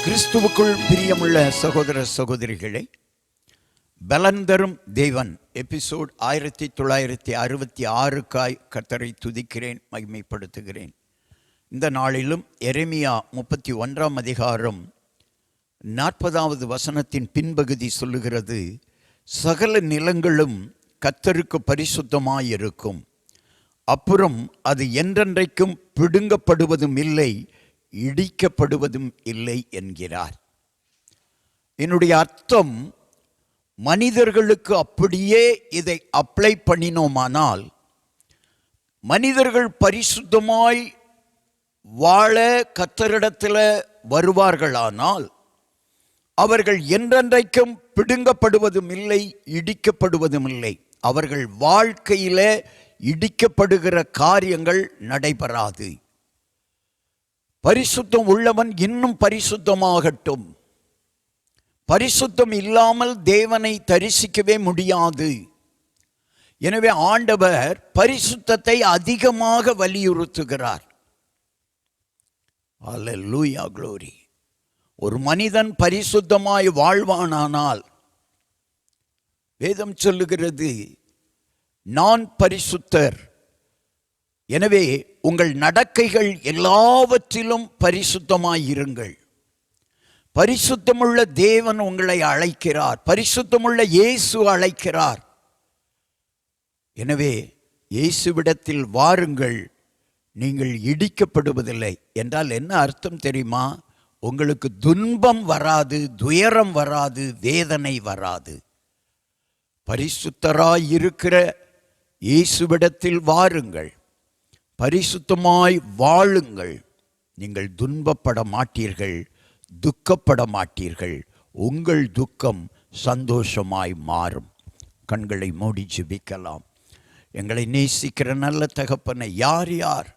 கிறிஸ்துவுக்குள் பிரியமுள்ள சகோதர சகோதரிகளே, பலன் தரும் தேவன் எபிசோட் 1966 கர்த்தரை துதிக்கிறேன், மகிமைப்படுத்துகிறேன். இந்த நாளிலும் எரேமியா 31 அதிகாரம் 40வது வசனத்தின் பின்பகுதி சொல்லுகிறது, சகல நிலங்களும் கர்த்தருக்கு பரிசுத்தமாயிருக்கும், அப்புறம் அது என்றென்றைக்கும் பிடுங்கப்படுவதும் இல்லை, இடிக்கப்படுவதும் இல்லை என்கிறார். என்னுடைய அர்த்தம், மனிதர்களுக்கு அப்படியே இதை அப்ளை பண்ணினோமானால், மனிதர்கள் பரிசுத்தமாய் வாழ கர்த்தரிடத்தில் வருவார்களானால், அவர்கள் என்றென்றைக்கும் பிடுங்கப்படுவதும் இல்லை, இடிக்கப்படுவதும் இல்லை. அவர்கள் வாழ்க்கையில் இடிக்கப்படுகிற காரியங்கள் நடைபெறாது. பரிசுத்தம் உள்ளவன் இன்னும் பரிசுத்தமாகட்டும். பரிசுத்தம் இல்லாமல் தேவனை தரிசிக்கவே முடியாது. எனவே ஆண்டவர் பரிசுத்தத்தை அதிகமாக வலியுறுத்துகிறார். அல்லேலூயா, க்ளோரி. ஒரு மனிதன் பரிசுத்தமாய் வாழ்வானானால், வேதம் சொல்லுகிறது, நான் பரிசுத்தர், எனவே உங்கள் நடக்கைகள் எல்லாவற்றிலும் பரிசுத்தமாயிருங்கள். பரிசுத்தமுள்ள தேவன் உங்களை அழைக்கிறார், பரிசுத்தமுள்ள இயேசு அழைக்கிறார். எனவே இயேசுவிடத்தில் வாருங்கள், நீங்கள் இடிக்கப்படுவதில்லை என்றால் என்ன அர்த்தம் தெரியுமா? உங்களுக்கு துன்பம் வராது, துயரம் வராது, வேதனை வராது. பரிசுத்தராயிருக்கிற இயேசுவிடத்தில் வாருங்கள், பரிசுத்தமாய் வாழுங்கள். நீங்கள் துன்பப்பட மாட்டீர்கள், துக்கப்பட மாட்டீர்கள். உங்கள் துக்கம் சந்தோஷமாய் மாறும். கண்களை மூடி ஜெபிக்கலாம். எங்களை நேசிக்கிற நல்ல தகப்பனை, யார் யார்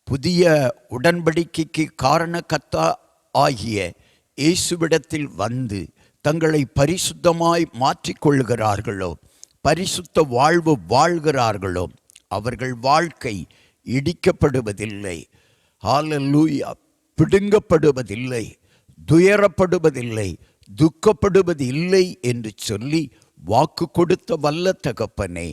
புதிய உடன்படிக்கைக்கு காரணக்கர்த்தா ஆகிய இயேசுவிடத்தில் வந்து தங்களை பரிசுத்தமாய் மாற்றிக்கொள்கிறார்களோ, பரிசுத்த வாழ்வு வாழ்கிறார்களோ, அவர்கள் வாழ்க்கை இடிக்கப்படுவதில்லை, ஹல்லேலூயா, பிடுங்கப்படுவதில்லை, துயரப்படுவதில்லை, துக்கப்படுவது இல்லை என்று சொல்லி வாக்கு கொடுத்த வல்ல தகப்பனே,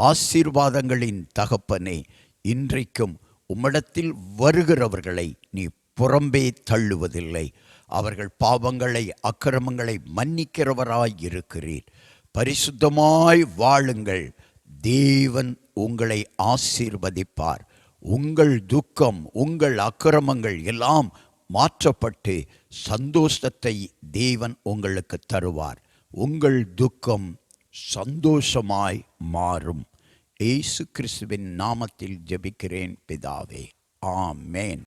ஆசீர்வாதங்களின் தகப்பனே, இன்றைக்கும் உம்மிடத்தில் வருகிறவர்களை நீ புறம்பே தள்ளுவதில்லை. அவர்கள் பாவங்களை அக்கிரமங்களை மன்னிக்கிறவராய் இருக்கிறீர். பரிசுத்தமாய் வாழுங்கள், தேவன் உங்களை ஆசீர்வதிப்பார். உங்கள் துக்கம், உங்கள் அக்கிரமங்கள் எல்லாம் மாற்றப்பட்டு சந்தோஷத்தை தேவன் உங்களுக்கு தருவார். உங்கள் துக்கம் சந்தோஷமாய் மாறும். இயேசு கிறிஸ்துவின் நாமத்தில் ஜெபிக்கிறேன் பிதாவே, ஆமென்.